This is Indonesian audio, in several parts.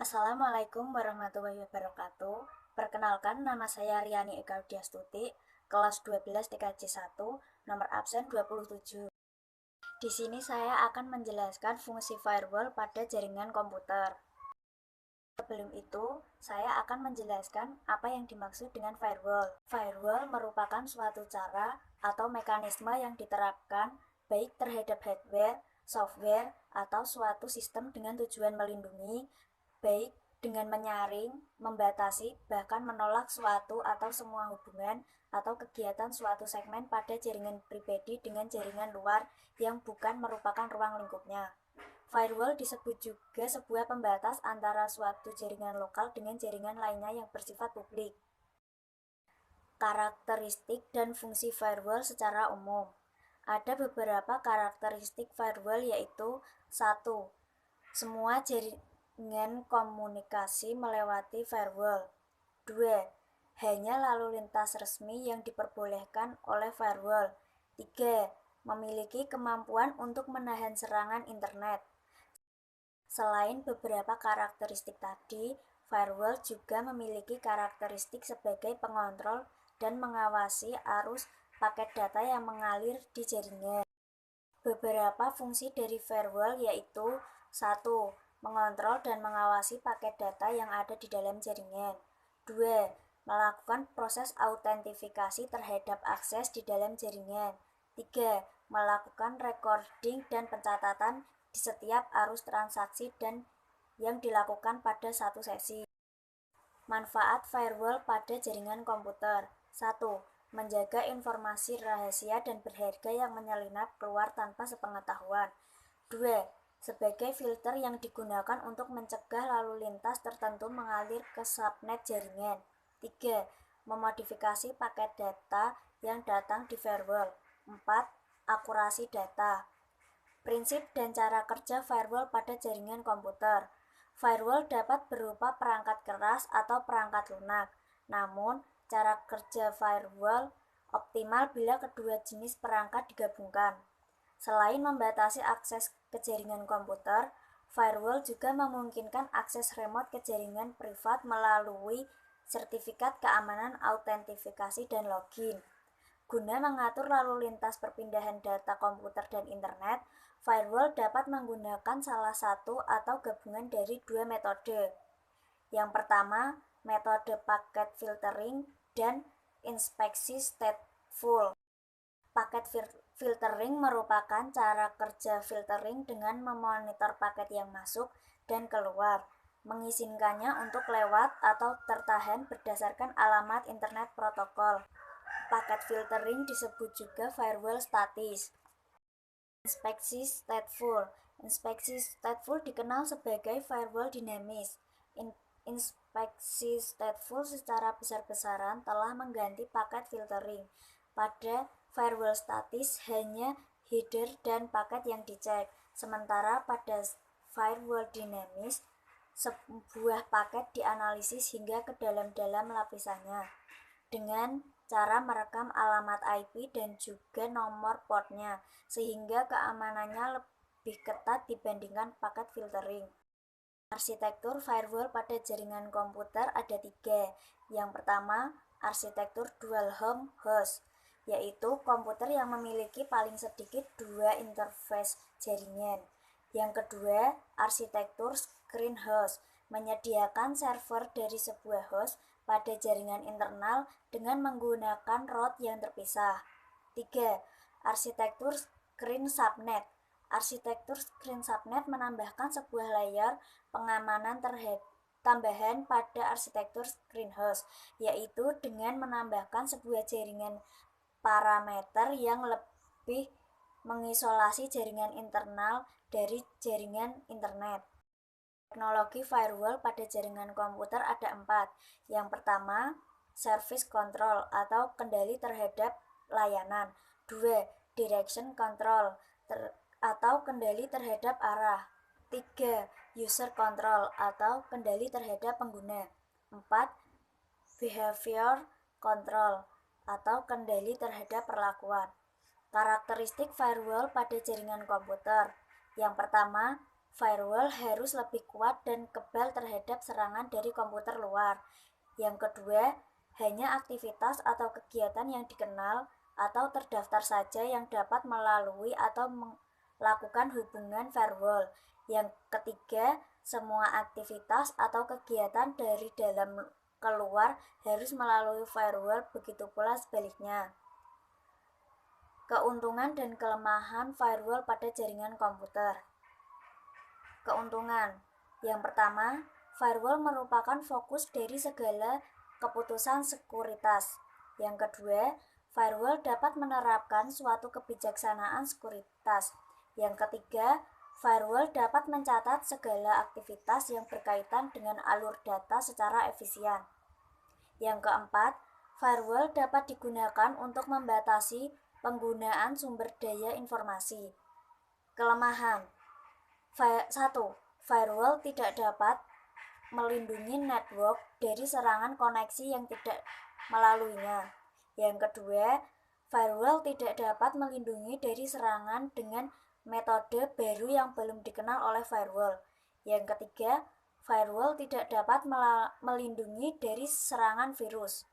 Assalamualaikum warahmatullahi wabarakatuh. Perkenalkan, nama saya Riani Eka Widiastuti, kelas 12 TKJ 1, nomor absen 27. Di sini saya akan menjelaskan fungsi firewall pada jaringan komputer. Sebelum itu, saya akan menjelaskan apa yang dimaksud dengan firewall. Firewall merupakan suatu cara atau mekanisme yang diterapkan baik terhadap hardware, software, atau suatu sistem dengan tujuan melindungi, baik dengan menyaring, membatasi, bahkan menolak suatu atau semua hubungan atau kegiatan suatu segmen pada jaringan pribadi dengan jaringan luar yang bukan merupakan ruang lingkupnya. Firewall disebut juga sebuah pembatas antara suatu jaringan lokal dengan jaringan lainnya yang bersifat publik. Karakteristik dan fungsi firewall secara umum. Ada beberapa karakteristik firewall yaitu 1. Semua jaringan komunikasi melewati firewall. 2. Hanya lalu lintas resmi yang diperbolehkan oleh firewall. 3. Memiliki kemampuan untuk menahan serangan internet. Selain beberapa karakteristik tadi, firewall juga memiliki karakteristik sebagai pengontrol dan mengawasi arus paket data yang mengalir di jaringan. Beberapa fungsi dari firewall yaitu 1. Mengontrol dan mengawasi paket data yang ada di dalam jaringan. 2. Melakukan proses autentifikasi terhadap akses di dalam jaringan. 3. Melakukan recording dan pencatatan di setiap arus transaksi dan yang dilakukan pada satu sesi. Manfaat firewall pada jaringan komputer. 1. Menjaga informasi rahasia dan berharga yang menyelinap keluar tanpa sepengetahuan. 2. Sebagai filter yang digunakan untuk mencegah lalu lintas tertentu mengalir ke subnet jaringan. 3. Memodifikasi paket data yang datang di firewall. 4. Akurasi data. Prinsip dan cara kerja firewall pada jaringan komputer. Firewall dapat berupa perangkat keras atau perangkat lunak. Namun, cara kerja firewall optimal bila kedua jenis perangkat digabungkan. Selain membatasi akses ke jaringan komputer, firewall juga memungkinkan akses remote ke jaringan privat melalui sertifikat keamanan, autentifikasi, dan login. Guna mengatur lalu lintas perpindahan data komputer dan internet, firewall dapat menggunakan salah satu atau gabungan dari dua metode. Yang pertama, metode packet filtering dan inspeksi stateful. Packet filtering merupakan cara kerja filtering dengan memonitor paket yang masuk dan keluar, mengizinkannya untuk lewat atau tertahan berdasarkan alamat internet protokol. Packet filtering disebut juga firewall statis. Inspeksi stateful. Inspeksi stateful dikenal sebagai firewall dinamis. Inspeksi stateful secara besar-besaran telah mengganti packet filtering. Pada firewall statis hanya header dan paket yang dicek, sementara pada firewall dinamis sebuah paket dianalisis hingga ke dalam-dalam lapisannya dengan cara merekam alamat IP dan juga nomor portnya, sehingga keamanannya lebih ketat dibandingkan paket filtering. Arsitektur firewall pada jaringan komputer ada 3. Yang pertama, arsitektur dual home host, yaitu komputer yang memiliki paling sedikit 2 interface jaringan. Yang kedua, arsitektur screen host, menyediakan server dari sebuah host pada jaringan internal dengan menggunakan route yang terpisah. 3. Arsitektur screen subnet. Arsitektur screen subnet menambahkan sebuah layer pengamanan tambahan pada arsitektur screen host, yaitu dengan menambahkan sebuah jaringan parameter yang lebih mengisolasi jaringan internal dari jaringan internet. Teknologi firewall pada jaringan komputer ada 4. Yang pertama, service control atau kendali terhadap layanan. 2. Direction control atau kendali terhadap arah. 3. User control atau kendali terhadap pengguna. 4. Behavior control atau kendali terhadap perlakuan. Karakteristik firewall pada jaringan komputer. Yang pertama, firewall harus lebih kuat dan kebal terhadap serangan dari komputer luar. Yang kedua, hanya aktivitas atau kegiatan yang dikenal atau terdaftar saja yang dapat melalui atau melakukan hubungan firewall. Yang ketiga, semua aktivitas atau kegiatan dari dalam keluar harus melalui firewall, begitu pula sebaliknya. Keuntungan dan kelemahan firewall pada jaringan komputer. Keuntungan. Yang pertama, firewall merupakan fokus dari segala keputusan sekuritas. Yang kedua, firewall dapat menerapkan suatu kebijaksanaan sekuritas. Yang ketiga, firewall dapat mencatat segala aktivitas yang berkaitan dengan alur data secara efisien. Yang keempat, firewall dapat digunakan untuk membatasi penggunaan sumber daya informasi. Kelemahan. 1. Firewall tidak dapat melindungi network dari serangan koneksi yang tidak melaluinya. Yang kedua, firewall tidak dapat melindungi dari serangan dengan metode baru yang belum dikenal oleh firewall. Yang ketiga, firewall tidak dapat melindungi dari serangan virus.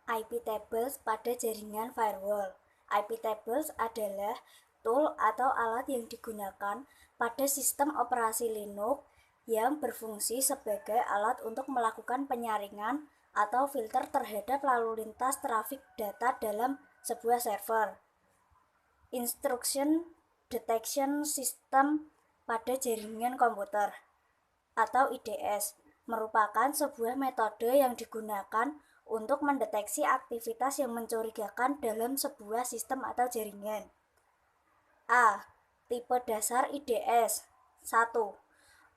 IP tables pada jaringan firewall. IP tables adalah tool atau alat yang digunakan pada sistem operasi Linux yang berfungsi sebagai alat untuk melakukan penyaringan atau filter terhadap lalu lintas trafik data dalam sebuah server. Instruction Detection System pada jaringan komputer atau IDS merupakan sebuah metode yang digunakan untuk mendeteksi aktivitas yang mencurigakan dalam sebuah sistem atau jaringan. A. Tipe dasar IDS. 1.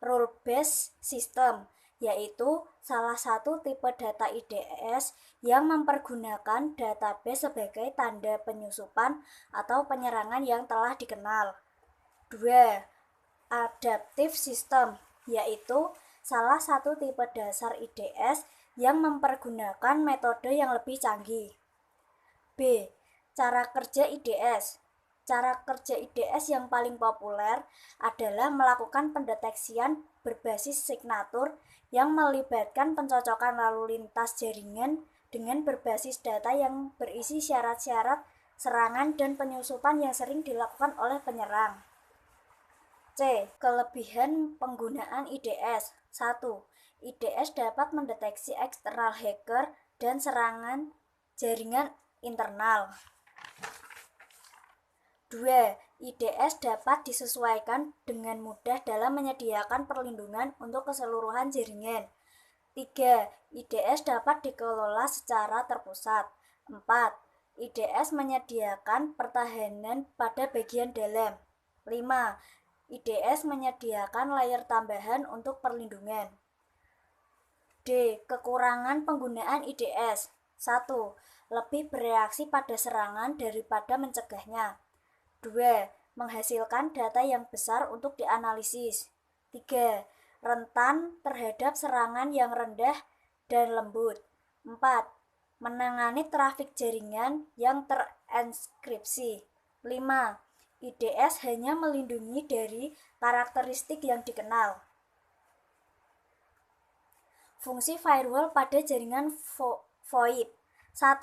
Role-based system, yaitu salah satu tipe data IDS yang mempergunakan database sebagai tanda penyusupan atau penyerangan yang telah dikenal. 2. Adaptive system, yaitu salah satu tipe dasar IDS yang mempergunakan metode yang lebih canggih. B. Cara kerja IDS. Cara kerja IDS yang paling populer adalah melakukan pendeteksian berbasis signatur yang melibatkan pencocokan lalu lintas jaringan dengan berbasis data yang berisi syarat-syarat serangan dan penyusupan yang sering dilakukan oleh penyerang. C. Kelebihan penggunaan IDS. 1. IDS dapat mendeteksi eksternal hacker dan serangan jaringan internal. 2. IDS dapat disesuaikan dengan mudah dalam menyediakan perlindungan untuk keseluruhan jaringan. 3. IDS dapat dikelola secara terpusat. 4. IDS menyediakan pertahanan pada bagian dalam. 5. IDS menyediakan layer tambahan untuk perlindungan. D. Kekurangan penggunaan IDS. 1. Lebih bereaksi pada serangan daripada mencegahnya. 2. Menghasilkan data yang besar untuk dianalisis. 3. Rentan terhadap serangan yang rendah dan lembut. 4. Menangani trafik jaringan yang terenskripsi. 5. IDS hanya melindungi dari karakteristik yang dikenal. Fungsi firewall pada jaringan VoIP. 1.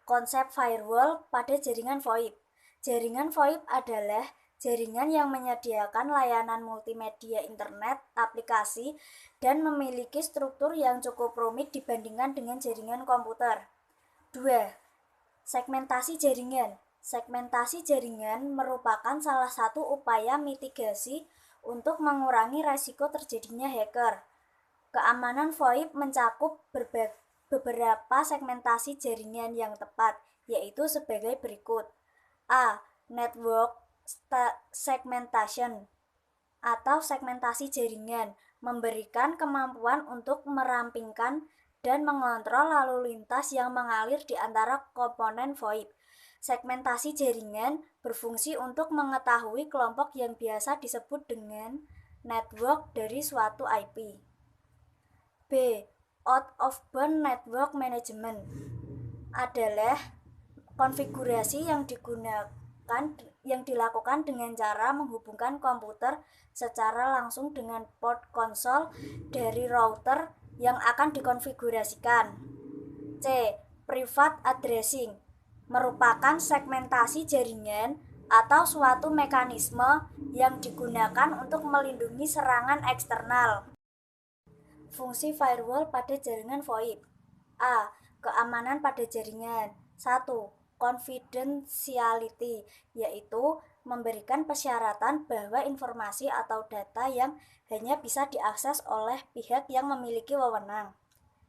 Konsep firewall pada jaringan VoIP. Jaringan VoIP adalah jaringan yang menyediakan layanan multimedia internet, aplikasi, dan memiliki struktur yang cukup rumit dibandingkan dengan jaringan komputer. 2. Segmentasi jaringan. Segmentasi jaringan merupakan salah satu upaya mitigasi untuk mengurangi risiko terjadinya hacker. Keamanan VoIP mencakup beberapa segmentasi jaringan yang tepat, yaitu sebagai berikut. A. Network segmentation atau segmentasi jaringan memberikan kemampuan untuk merampingkan dan mengontrol lalu lintas yang mengalir di antara komponen VoIP. Segmentasi jaringan berfungsi untuk mengetahui kelompok yang biasa disebut dengan network dari suatu IP. B. Out-of-band network management adalah konfigurasi yang digunakan dilakukan dengan cara menghubungkan komputer secara langsung dengan port konsol dari router yang akan dikonfigurasikan. C. Private addressing merupakan segmentasi jaringan atau suatu mekanisme yang digunakan untuk melindungi serangan eksternal. Fungsi firewall pada jaringan VoIP. A. Keamanan pada jaringan. 1. Confidentiality, yaitu memberikan persyaratan bahwa informasi atau data yang hanya bisa diakses oleh pihak yang memiliki wewenang.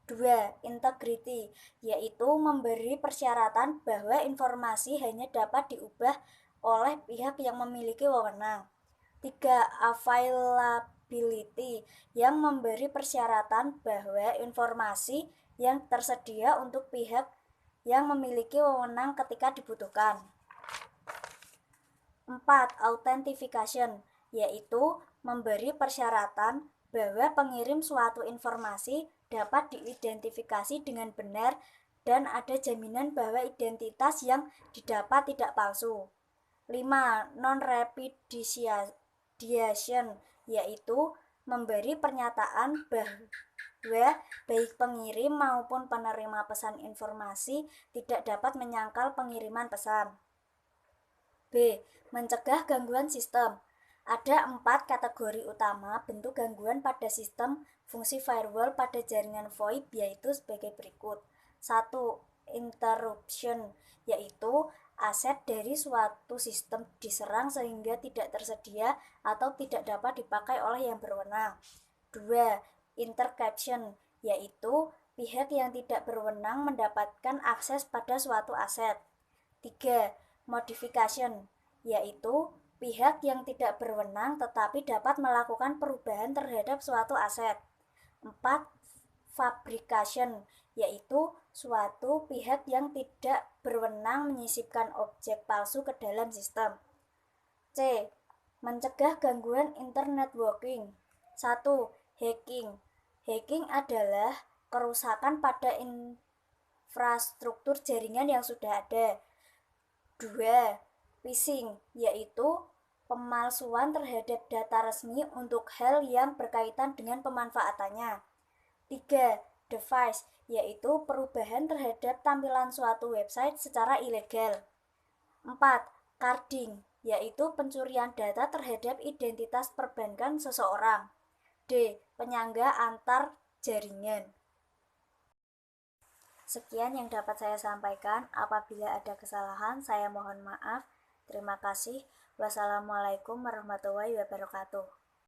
2. Integrity, yaitu memberi persyaratan bahwa informasi hanya dapat diubah oleh pihak yang memiliki wewenang. 3. Availability, yang memberi persyaratan bahwa informasi yang tersedia untuk pihak yang memiliki wewenang ketika dibutuhkan. 4. Authentication, yaitu memberi persyaratan bahwa pengirim suatu informasi dapat diidentifikasi dengan benar dan ada jaminan bahwa identitas yang didapat tidak palsu. 5. Non-repudiation, yaitu memberi pernyataan bahwa baik pengirim maupun penerima pesan informasi tidak dapat menyangkal pengiriman pesan. B. Mencegah gangguan sistem. Ada 4 kategori utama bentuk gangguan pada sistem fungsi firewall pada jaringan VoIP, yaitu sebagai berikut. 1. Interruption, yaitu aset dari suatu sistem diserang sehingga tidak tersedia atau tidak dapat dipakai oleh yang berwenang. 2. Interception, yaitu pihak yang tidak berwenang mendapatkan akses pada suatu aset. 3. Modification, yaitu pihak yang tidak berwenang tetapi dapat melakukan perubahan terhadap suatu aset. 4. Fabrication, yaitu suatu pihak yang tidak berwenang menyisipkan objek palsu ke dalam sistem. C. Mencegah gangguan internetworking. 1. Hacking. Hacking adalah kerusakan pada infrastruktur jaringan yang sudah ada. 2. Phishing, yaitu pemalsuan terhadap data resmi untuk hal yang berkaitan dengan pemanfaatannya. 3. Device, yaitu perubahan terhadap tampilan suatu website secara ilegal. 4. Carding, yaitu pencurian data terhadap identitas perbankan seseorang. D. Penyangga antar jaringan. Sekian yang dapat saya sampaikan. Apabila ada kesalahan, saya mohon maaf. Terima kasih. Wassalamualaikum warahmatullahi wabarakatuh.